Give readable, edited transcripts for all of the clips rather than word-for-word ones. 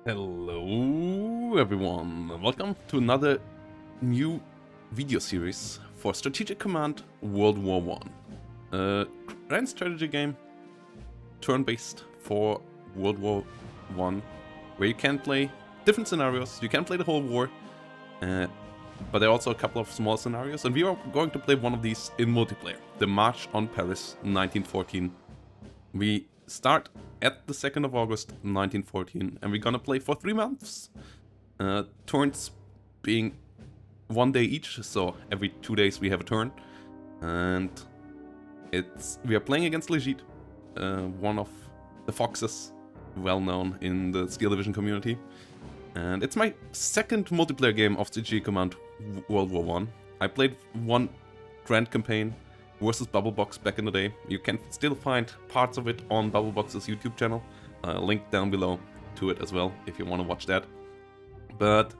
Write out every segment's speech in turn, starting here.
Hello everyone, welcome to another new video series for Strategic Command World War 1. A grand strategy game, turn-based for World War 1, where you can play different scenarios, you can play the whole war, but there are also a couple of small scenarios, and we are going to play one of these in multiplayer, the March on Paris 1914. We start at the 2nd of August 1914, and we're gonna play for 3 months. Turns being 1 day each, so every 2 days we have a turn. And we are playing against Legit, one of the Foxes, well known in the Skill Division community. And it's my second multiplayer game of Strategic Command World War 1. I played one grand campaign versus Bubblebox back in the day. You can still find parts of it on Bubblebox's YouTube channel. Link down below to it as well if you want to watch that. But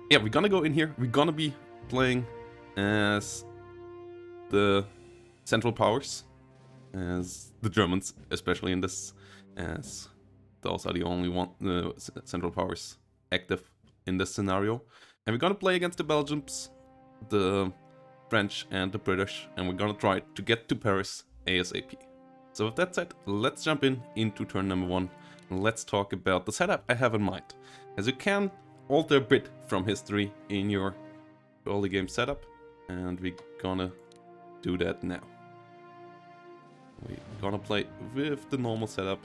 yeah, we're gonna go in here. We're gonna be playing as the Central Powers, as the Germans, especially in this, as those are the only Central Powers active in this scenario. And we're gonna play against the Belgians, the French and the British, and we're gonna try to get to Paris ASAP. So with that said, let's jump into turn number 1, and let's talk about the setup I have in mind. As you can alter a bit from history in your early game setup, and we're gonna do that now. We're gonna play with the normal setup,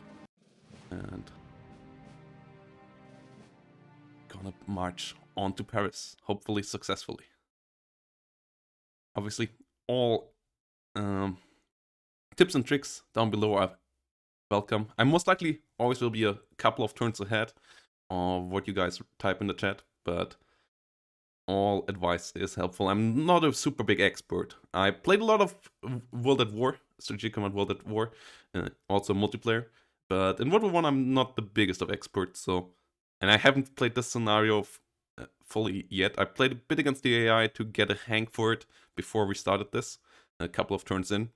and gonna march on to Paris, hopefully successfully. Obviously, all tips and tricks down below are welcome. I most likely always will be a couple of turns ahead of what you guys type in the chat, but all advice is helpful. I'm not a super big expert. I played a lot of World at War, Strategic Command World at War, also multiplayer, but in World War 1 I'm not the biggest of experts, so... And I haven't played this scenario fully yet. I played a bit against the AI to get a hang for it before we started this, a couple of turns in,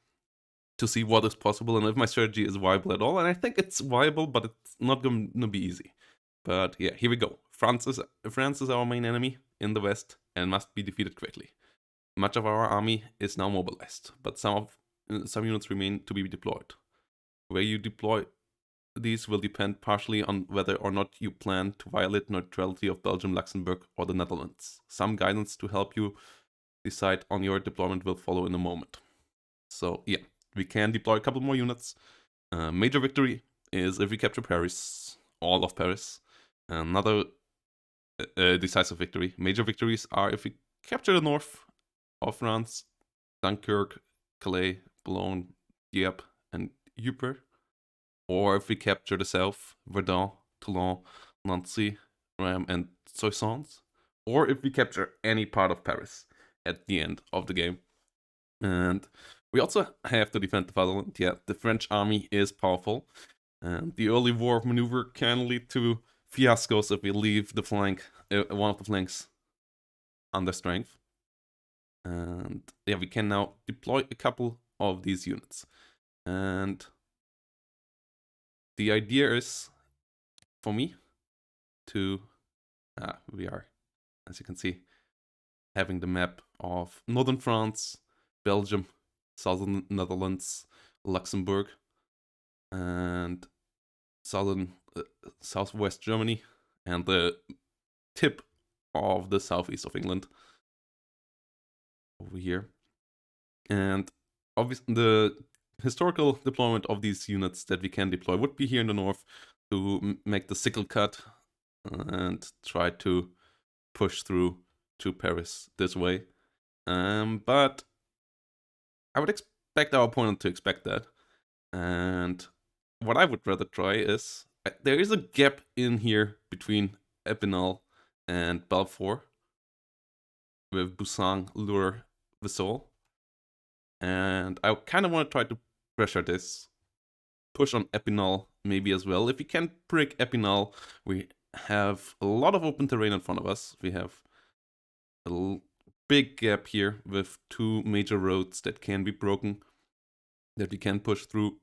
to see what is possible and if my strategy is viable at all. And I think it's viable, but it's not going to be easy. But yeah, here we go. France is our main enemy in the west and must be defeated quickly. Much of our army is now mobilized, but some units remain to be deployed. Where you deploy these will depend partially on whether or not you plan to violate neutrality of Belgium, Luxembourg, or the Netherlands. Some guidance to help you decide on your deployment will follow in a moment. So yeah, we can deploy a couple more units. Major victory is if we capture Paris, all of Paris. Another decisive victory. Major victories are if we capture the north of France, Dunkirk, Calais, Boulogne, Dieppe, and Ypres. Or if we capture the south, Verdun, Toulon, Nancy, Rheims, and Soissons. Or if we capture any part of Paris at the end of the game. And we also have to defend the fatherland. Yeah, the French army is powerful. And the early war maneuver can lead to fiascos if we leave the flank, one of the flanks under strength. And yeah, we can now deploy a couple of these units. And the idea is, for me, to... we are, as you can see, having the map of northern France, Belgium, southern Netherlands, Luxembourg, and southwest Germany, and the tip of the southeast of England over here. And obviously the historical deployment of these units that we can deploy would be here in the north to make the sickle cut and try to push through to Paris this way. But I would expect our opponent to expect that. And what I would rather try is... there is a gap in here between Epinal and Belfort, with Busan, Lure, Vesoul. And I kind of want to try to pressure this. Push on Epinal maybe as well. If we can break Epinal, we have a lot of open terrain in front of us. We have a big gap here with 2 major roads that can be broken, that we can push through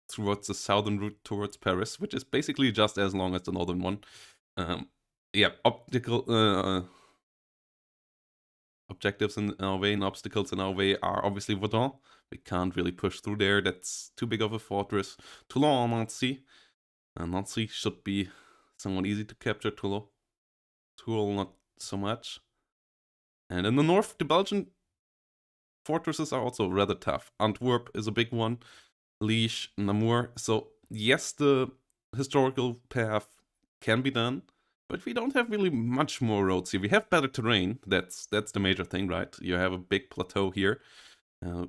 towards the southern route towards Paris, which is basically just as long as the northern one. Yeah, objectives in our way and obstacles in our way are obviously Verdun. We can't really push through there. That's too big of a fortress. Toulon, Nancy. Nancy should be somewhat easy to capture. Toul, not so much. And in the north, the Belgian fortresses are also rather tough. Antwerp is a big one. Liège, Namur. So yes, the historical path can be done, but we don't have really much more roads here. We have better terrain. That's the major thing, right? You have a big plateau here.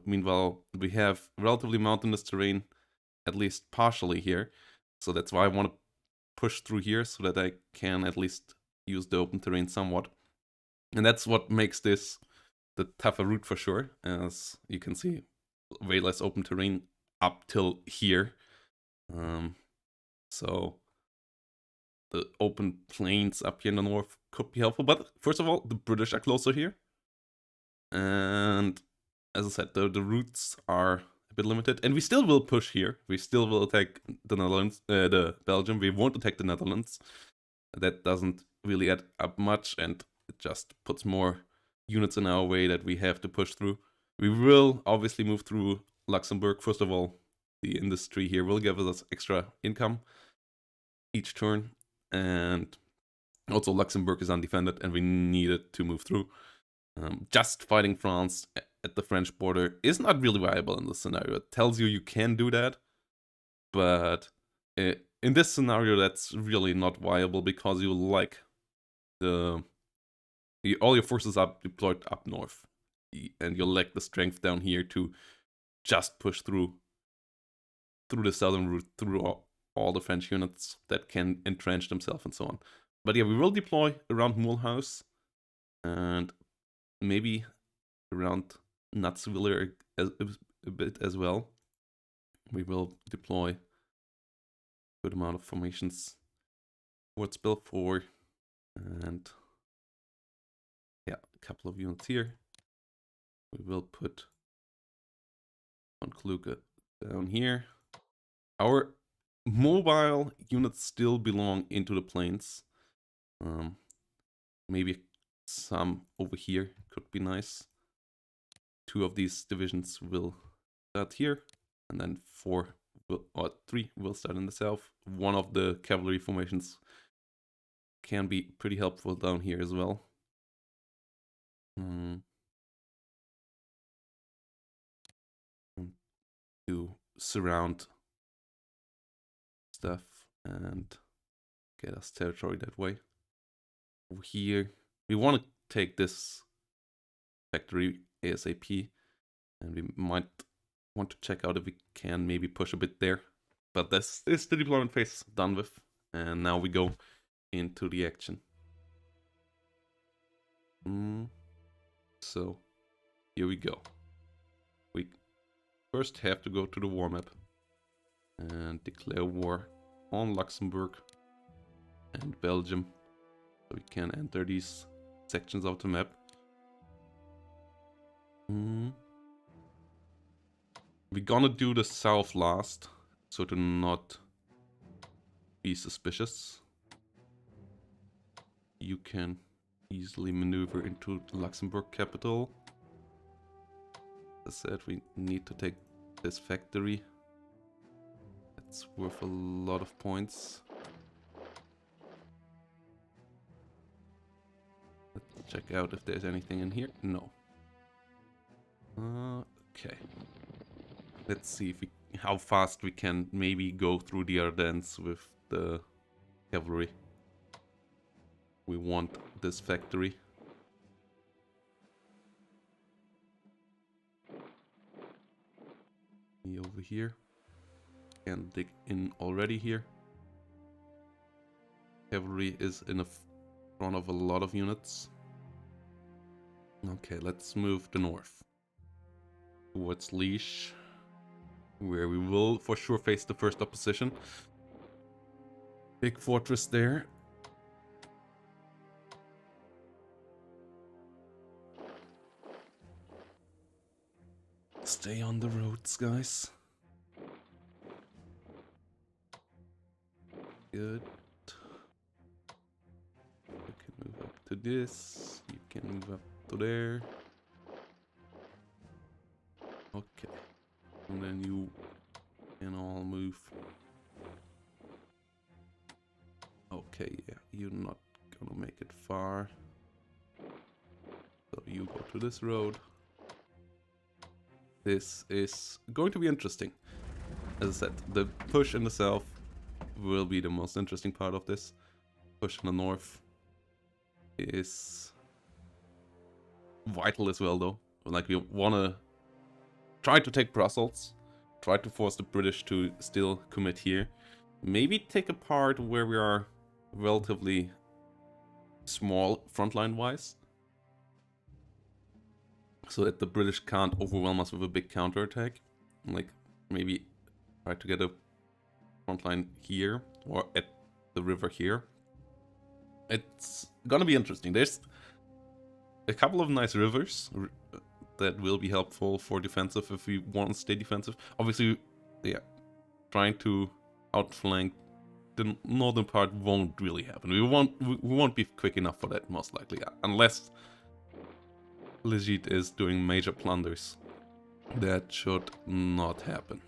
Meanwhile, we have relatively mountainous terrain, at least partially here. So that's why I want to push through here so that I can at least use the open terrain somewhat. And that's what makes this the tougher route for sure. As you can see, way less open terrain up till here. So the open plains up here in the north could be helpful. But first of all, the British are closer here. And as I said, the routes are a bit limited. And we still will push here. We still will attack the Netherlands, the Belgium. We won't attack the Netherlands. That doesn't really add up much, and it just puts more units in our way that we have to push through. We will obviously move through Luxembourg. First of all, the industry here will give us extra income each turn, and also Luxembourg is undefended and we needed to move through. Just fighting France at the French border is not really viable in this scenario. It tells you can do that, but in this scenario that's really not viable because you like all your forces are deployed up north, and you lack the strength down here to just push through the southern route, through all the French units that can entrench themselves and so on. But yeah, we will deploy around Mulhouse and maybe around Natzwiller a bit as well. We will deploy a good amount of formations towards Belfort, and yeah, a couple of units here. We will put von Kluge down here. Our mobile units still belong into the plains. Maybe some over here could be nice. 2 of these divisions will start here, and then 3 will start in the south. 1 of the cavalry formations can be pretty helpful down here as well. To surround stuff and get us territory that way. Over here, we want to take this factory ASAP, and we might want to check out if we can maybe push a bit there. But this is the deployment phase done with, and now we go into the action. So here we go. We first have to go to the war map and declare war on Luxembourg and Belgium, so we can enter these sections of the map. We're gonna do the south last, so to not be suspicious. You can easily maneuver into the Luxembourg capital. As I said, we need to take this factory. It's worth a lot of points. Let's check out if there's anything in here. No. Okay. Let's see if how fast we can maybe go through the Ardennes with the cavalry. We want this factory. Over here. Can dig in already here. Cavalry is in front of a lot of units. Okay, let's move to north. Towards Liège, where we will for sure face the first opposition. Big fortress there. Stay on the roads, guys. Good. to this. You can move up to there. Okay. And then you can all move. Okay, yeah, you're not gonna make it far. So you go to this road. This is going to be interesting. As I said, the push in the south will be the most interesting part of this. Push in the north is vital as well, though. Like, we want to try to take Brussels, try to force the British to still commit here. Maybe take a part where we are relatively small frontline-wise, so that the British can't overwhelm us with a big counterattack. Like, maybe try to get a frontline here, or at the river here. It's gonna be interesting. There's a couple of nice rivers that will be helpful for defensive if we want to stay defensive. Obviously, yeah, trying to outflank the northern part won't really happen. We won't be quick enough for that, most likely, unless Legit is doing major plunders. That should not happen.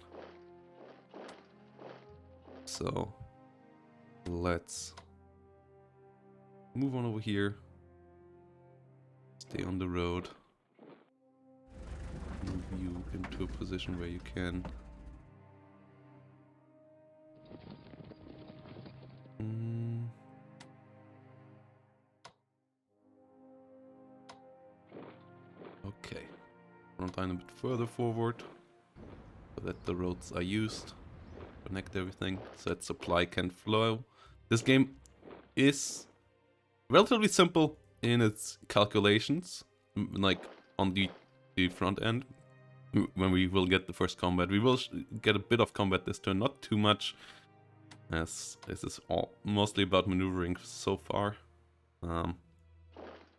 So let's move on over here. Stay on the road. Move you into a position where you can. Okay. Front line a bit further forward, so that the roads are used. Connect everything, so that supply can flow. This game is relatively simple in its calculations, like on the front end. When we will get the first combat, we will get a bit of combat this turn, not too much, as this is all mostly about maneuvering so far.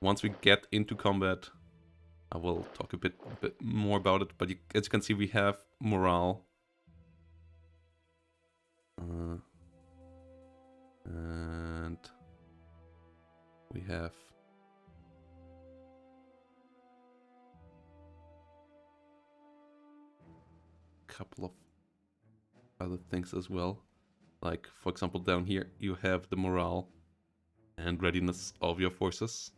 Once we get into combat, I will talk a bit more about it, but as you can see, we have morale. And we have a couple of other things as well. Like, for example, down here, you have the morale and readiness of your forces.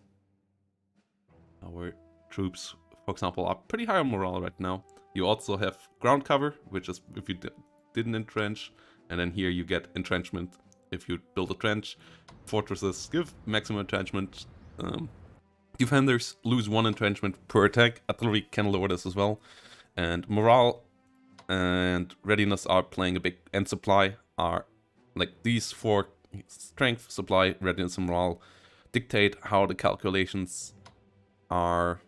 Our troops, for example, are pretty high on morale right now. You also have ground cover, which is if you didn't entrench, and then here you get entrenchment if you build a trench. Fortresses give maximum entrenchment. Defenders lose 1 entrenchment per attack. Artillery can lower this as well. And morale and readiness are playing a big, and supply are, like, these 4: strength, supply, readiness, and morale dictate how the calculations are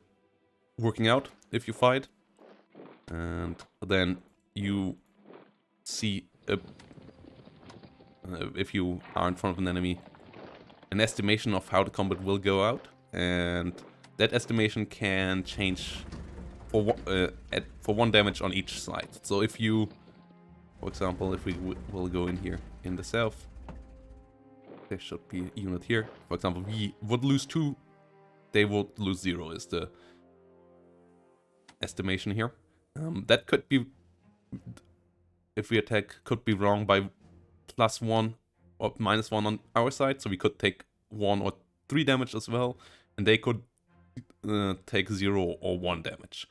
working out if you fight. And then you see if you are in front of an enemy, an estimation of how the combat will go out, and that estimation can change for 1 damage on each side. So if you, for example, if we will go in here in the south, there should be a unit here. For example, we would lose 2, they would lose 0 is the estimation here. That could be, if we attack, could be wrong by +1 or -1 on our side, so we could take 1 or 3 damage as well, and they could take 0 or 1 damage.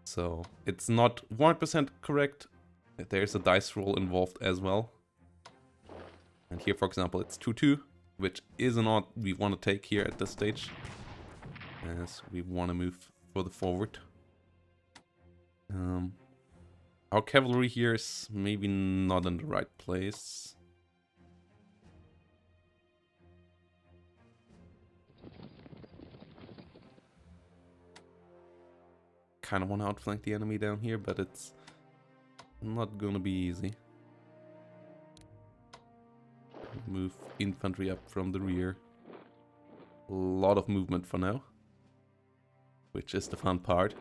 So it's not 100% correct. There's a dice roll involved as well. And here, for example, it's 2-2, which is an odd we want to take here at this stage, as we want to move further forward. Our cavalry here is maybe not in the right place. Kind of want to outflank the enemy down here, but it's not gonna be easy. Move infantry up from the rear. A lot of movement for now, which is the fun part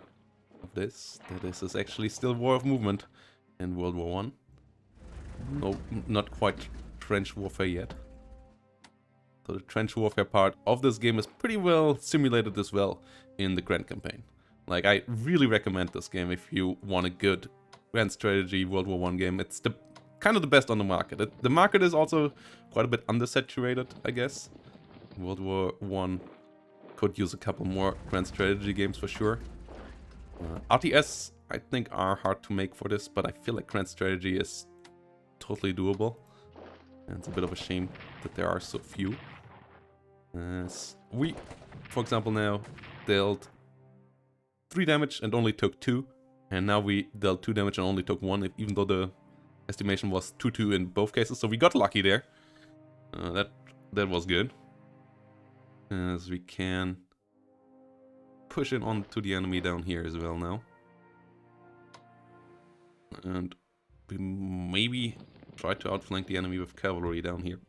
of this. That this is actually still war of movement in World War I. No, not quite trench warfare yet. So the trench warfare part of this game is pretty well simulated as well in the Grand Campaign. Like, I really recommend this game if you want a good grand strategy World War I game. It's the kind of the best on the market. The market is also quite a bit undersaturated, I guess. World War I could use a couple more grand strategy games for sure. RTS, I think, are hard to make for this, but I feel like grand strategy is totally doable. And it's a bit of a shame that there are so few. We, for example, now dealt 3 damage and only took 2. And now we dealt 2 damage and only took 1, even though the estimation was 2-2 in both cases. So we got lucky there. That was good. As we can push in onto the enemy down here as well now. And we maybe try to outflank the enemy with cavalry down here.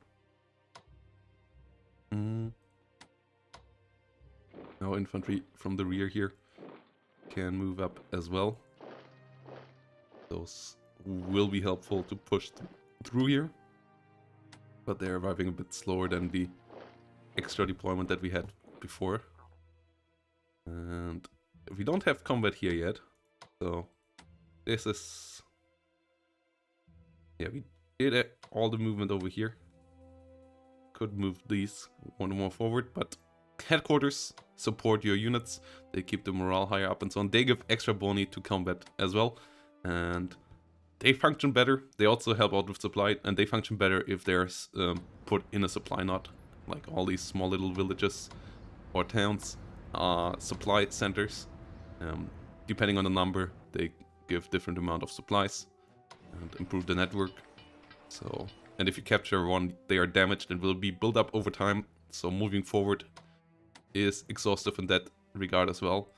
Now infantry from the rear here can move up as well. Those will be helpful to push through here. But they're arriving a bit slower than the extra deployment that we had before. And we don't have combat here yet. So this is... yeah, we did all the movement over here. Could move these one more forward, but headquarters support your units. They keep the morale higher up and so on. They give extra boni to combat as well. And they function better. They also help out with supply, and they function better if they're put in a supply knot. Like all these small little villages or towns are supply centers. Depending on the number, they give different amount of supplies and improve the network. So, and if you capture one, they are damaged and will be built up over time. So moving forward is exhaustive in that regard as well.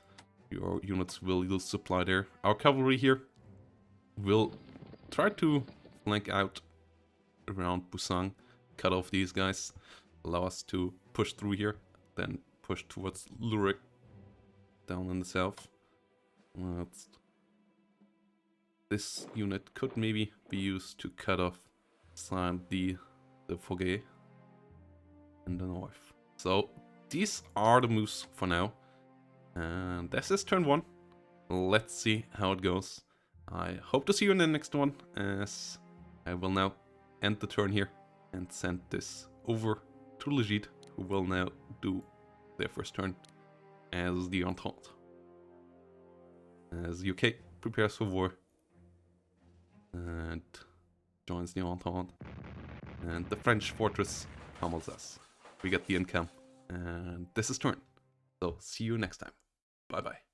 Your units will lose supply there. Our cavalry here will try to flank out around Busan, cut off these guys, allow us to push through here, then push towards Lurik down in the south. This unit could maybe be used to cut off the Foguet in the north. So these are the moves for now. And this is turn 1. Let's see how it goes. I hope to see you in the next one, as I will now end the turn here and send this over to Legit, who will now do their first turn as the Entente. As UK prepares for war and joins the Entente, and the French fortress pummels us. We get the income, and this is turn. So see you next time. Bye bye.